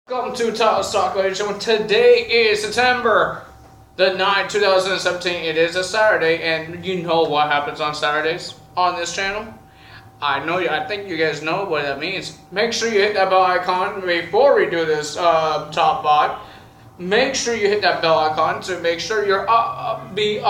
Welcome to Toss Talk, ladies and gentlemen. Today is September the 9th, 2017. It is a Saturday, and you know what happens on Saturdays on this channel. I think you guys know what that means. Make sure you hit that bell icon before we do this top bot. Make sure you hit that bell icon to make sure you're be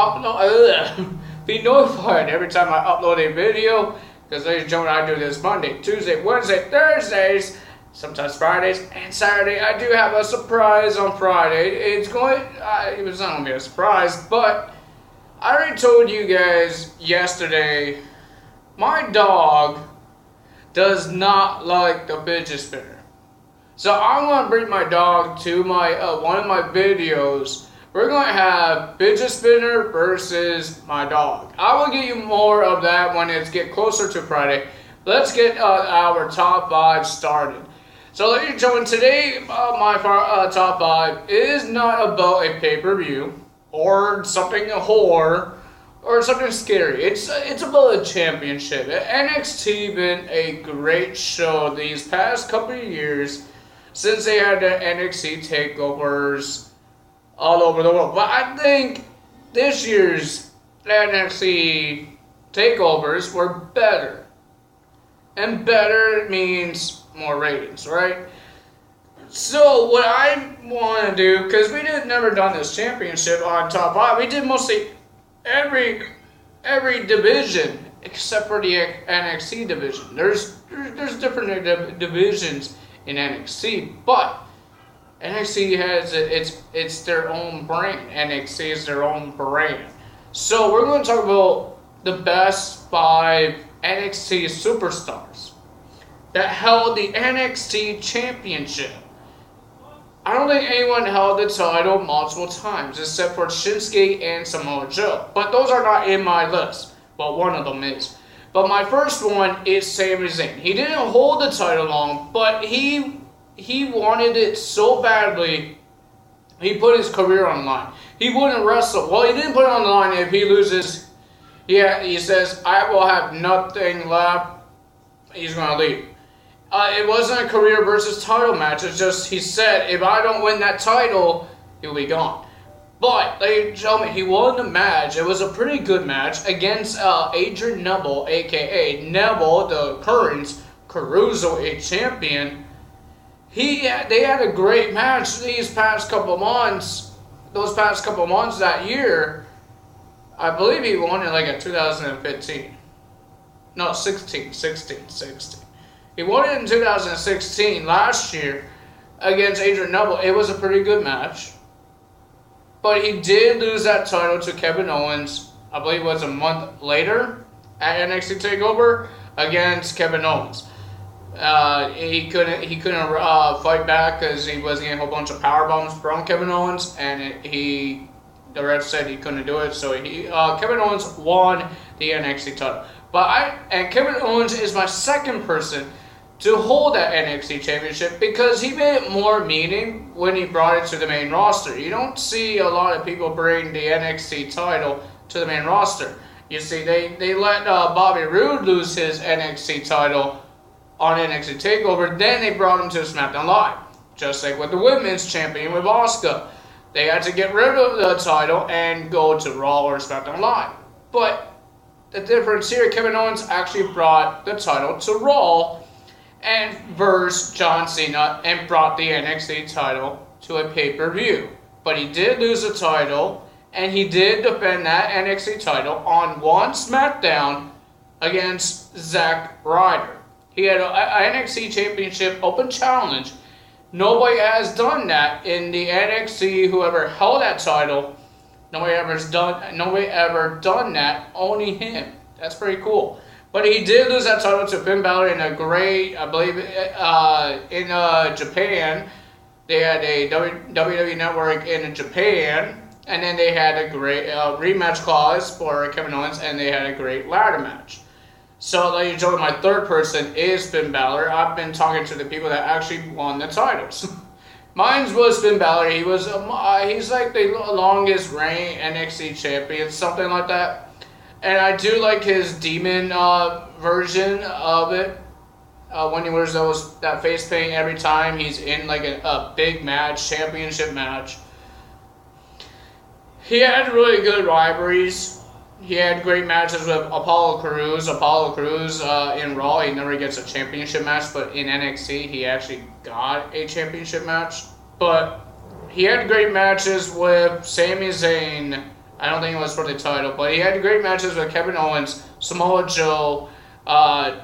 notified every time I upload a video. Because, ladies and gentlemen, I do this Monday, Tuesday, Wednesday, Thursdays, sometimes Fridays, and Saturday. I do have a surprise on Friday. It's not going to be a surprise, but I already told you guys yesterday, my dog does not like the fidget spinner. So I'm going to bring my dog to my one of my videos. We're going to have fidget spinner versus my dog. I will get you more of that when it gets closer to Friday. Let's get our top 5 started. So, ladies and gentlemen, today my top 5 is not about a pay-per-view or something horror or something scary. It's about a championship. NXT been a great show these past couple of years since they had the NXT takeovers all over the world. But I think this year's NXT takeovers were better. And better means more ratings, right? So what I want to do, because we never done this championship on top 5, we did mostly every division except for the NXT division. There's different divisions in NXT, but NXT has it's their own brand. NXT is their own brand. So we're going to talk about the best 5 NXT superstars that held the NXT championship. I don't think anyone held the title multiple times except for Shinsuke and Samoa Joe. But those are not in my list. Well, one of them is. But my first one is Sami Zayn. He didn't hold the title long, but he wanted it so badly, he put his career on the line. He wouldn't wrestle. Well, he didn't put it on the line if he loses. Yeah, he says, I will have nothing left. He's going to leave. It wasn't a career versus title match. It's just, he said, if I don't win that title, he'll be gone. But, ladies and gentlemen, he won the match. It was a pretty good match against Adrian Neville, a.k.a. Neville, the current Cruiserweight champion. They had a great match these past couple months. Those past couple months that year. I believe he won it like in 2015. No, 16. He won it in 2016, last year, against Adrian Neville. It was a pretty good match. But he did lose that title to Kevin Owens, I believe it was a month later, at NXT TakeOver, against Kevin Owens. He couldn't fight back because he was getting a whole bunch of power bombs from Kevin Owens, and the ref said he couldn't do it, so Kevin Owens won the NXT title. And Kevin Owens is my second person to hold that NXT championship because he made it more meaning when he brought it to the main roster. You don't see a lot of people bring the NXT title to the main roster. You see, they let Bobby Roode lose his NXT title on NXT TakeOver, then they brought him to SmackDown Live. Just like with the women's champion with Asuka. They had to get rid of the title and go to Raw or SmackDown Live. But the difference here, Kevin Owens actually brought the title to Raw and versus John Cena and brought the NXT title to a pay-per-view. But he did lose the title, and he did defend that NXT title on one SmackDown against Zack Ryder. He had an NXT Championship Open Challenge. Nobody has done that in the NXT. Whoever held that title, nobody ever done that. Only him. That's pretty cool. But he did lose that title to Finn Balor in a great, I believe, in Japan. They had a WWE Network in Japan, and then they had a great rematch clause for Kevin Owens, and they had a great ladder match. So, ladies and gentlemen, my third person is Finn Balor. I've been talking to the people that actually won the titles. Mine was Finn Balor. He's like the longest reigning NXT champion, something like that. And I do like his demon version of it. when he wears that face paint every time he's in like a big match, championship match. He had really good rivalries. He had great matches with Apollo Crews. In Raw, he never gets a championship match, but in NXT, he actually got a championship match. But he had great matches with Sami Zayn. I don't think it was for the title, but he had great matches with Kevin Owens, Samoa Joe. I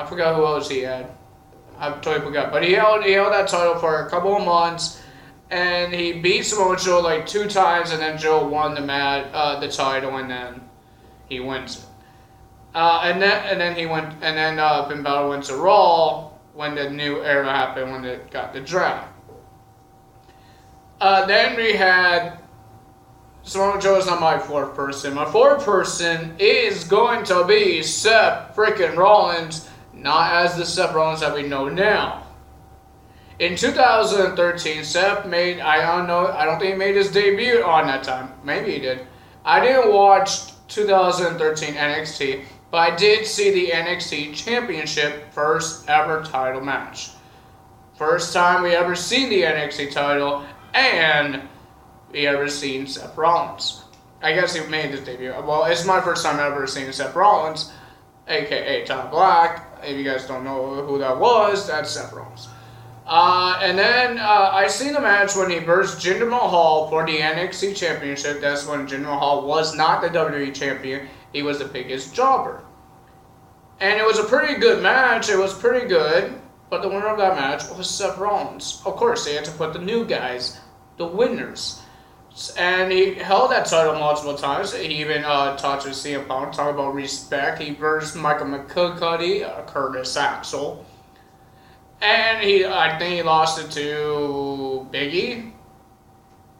forgot who else he had. I totally forgot. But he held that title for a couple of months. And he beat Samoa Joe like 2 times, and then Joe won the title, and then he wins it. And then Finn Balor went to Raw when the new era happened, when it got the draft. Then we had Samoa Joe is not my 4th person. My 4th person is going to be Seth freaking Rollins, not as the Seth Rollins that we know now. In 2013, Seth made, I don't think he made his debut on that time. Maybe he did. I didn't watch 2013 NXT, but I did see the NXT Championship first ever title match. First time we ever seen the NXT title, and we ever seen Seth Rollins. I guess he made his debut. Well, it's my first time ever seeing Seth Rollins, aka Tom Black. If you guys don't know who that was, that's Seth Rollins. And then I seen the match when he versed Jinder Mahal for the NXT Championship. That's when Jinder Mahal was not the WWE Champion. He was the biggest jobber. And it was a pretty good match. It was pretty good. But the winner of that match was Seth Rollins. Of course, they had to put the new guys, the winners. And he held that title multiple times. He even talked to CM Punk, talked about respect. He versed Michael McCullough, Curtis Axel. And I think he lost it to Big E.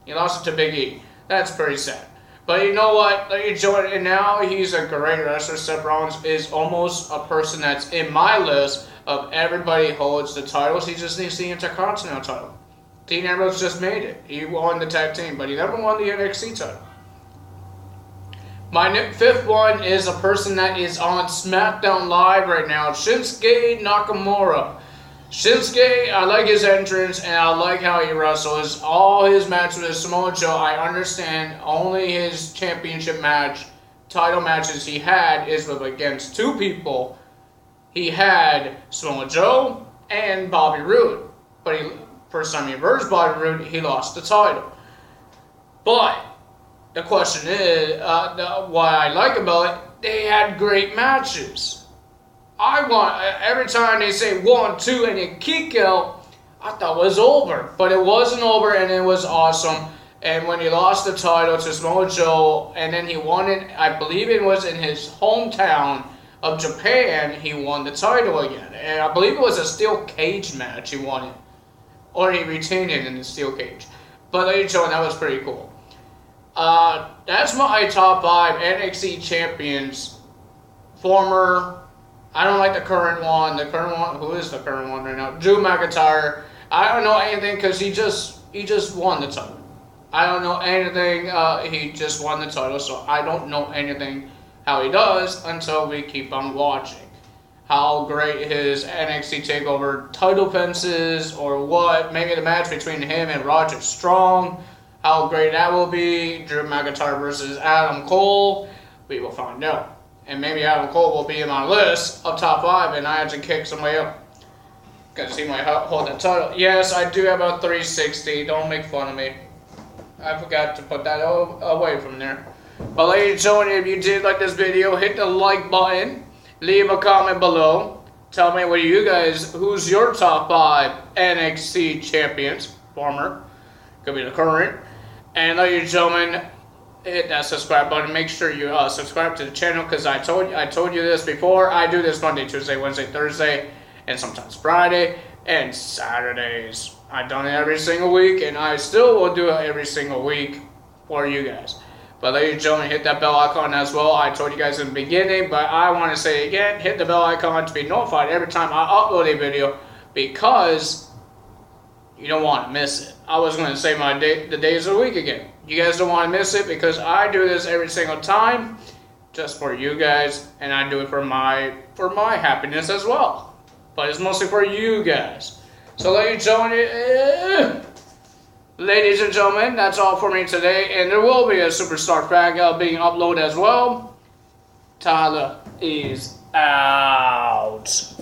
He lost it to Big E. That's pretty sad. But you know what? And now he's a great wrestler. Seth Rollins is almost a person that's in my list of everybody holds the titles. He just needs the Intercontinental title. Dean Ambrose just made it. He won the tag team, but he never won the NXT title. My 5th one is a person that is on SmackDown Live right now, Shinsuke Nakamura. Shinsuke, I like his entrance, and I like how he wrestles. All his matches with Samoa Joe, I understand only his championship match, title matches he had is with against 2 people. He had Samoa Joe and Bobby Roode. But first time he versed Bobby Roode, he lost the title. But the question is, what I like about it, they had great matches. Every time they say 1, 2, and then kick out, I thought it was over. But it wasn't over, and it was awesome. And when he lost the title to Samoa Joe, and then he won it, I believe it was in his hometown of Japan, he won the title again. And I believe it was a steel cage match he won it. Or he retained it in the steel cage. But ladies and gentlemen, that was pretty cool. That's my top 5 NXT champions. Former... I don't like the current one. Who is the current one right now? Drew McIntyre. I don't know anything because he just won the title. I don't know anything. He just won the title, so I don't know anything how he does until we keep on watching. How great his NXT TakeOver title fence is, or what. Maybe the match between him and Roderick Strong. How great that will be. Drew McIntyre versus Adam Cole. We will find out. And maybe Adam Cole will be in my list of top 5, and I have to kick somebody up. Because he might hold that title. Yes, I do have a 360. Don't make fun of me. I forgot to put that away from there. But ladies and gentlemen, if you did like this video, hit the like button. Leave a comment below. Tell me who's your top 5 NXT champions. Former. Could be the current. And ladies and gentlemen, hit that subscribe button. Make sure you subscribe to the channel, because I told you this before. I do this Monday, Tuesday, Wednesday, Thursday, and sometimes Friday and Saturdays. I've done it every single week, and I still will do it every single week for you guys. But ladies and gentlemen, hit that bell icon as well. I told you guys in the beginning, but I want to say it again. Hit the bell icon to be notified every time I upload a video, because you don't want to miss it. I was going to say the days of the week again. You guys don't want to miss it, because I do this every single time. just for you guys, and I do it for my happiness as well. But it's mostly for you guys. So ladies and gentlemen, that's all for me today, and there will be a Superstar Fag being uploaded as well. Tyler is out.